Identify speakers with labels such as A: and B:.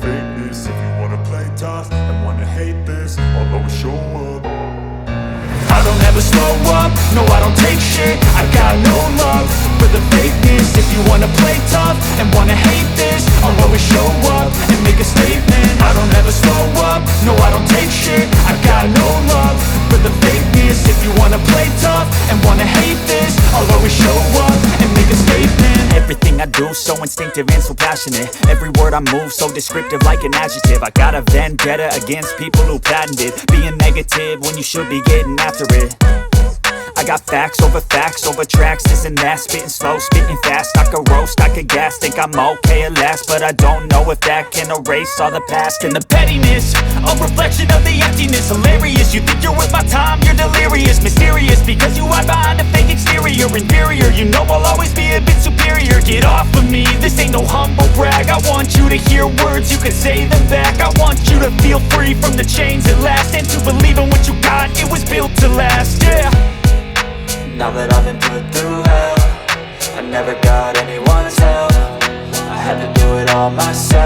A: fakeness. If you wanna play tough and wanna hate this, I'll always show up. I don't ever slow up, no I don't take shit. I got no love for the fakeness. If you wanna play tough and wanna hate this, I'll always show up and make a statement. I don't ever slow up, no I don't take shit. I got no love for the fakeness. If you wanna play tough and wanna hate this, I'll always show up and make a statement.
B: Everything I do so instinctive and so passionate. Every word I move so descriptive like an adjective. I got a vendetta against people who patented being negative when you should be getting after it. I got facts over tracks, this and that. Spitting slow, spitting fast, I could roast, I could gas. Think I'm okay at last, but I don't know if that can erase all the past. And the pettiness, a reflection of the emptiness. Hilarious, you think you're worth my time, you're delirious. Mysterious, because you hide behind a fake exterior. Inferior, you know I'll always be a bit superior. Get off of me, this ain't no humble brag. I want you to hear words, you can say them back. I want you to feel free from the chains at last, and to believe in what you got, it was built to last, yeah.
C: Now that I've been put through hell, I never got anyone's help. I had to do it all myself.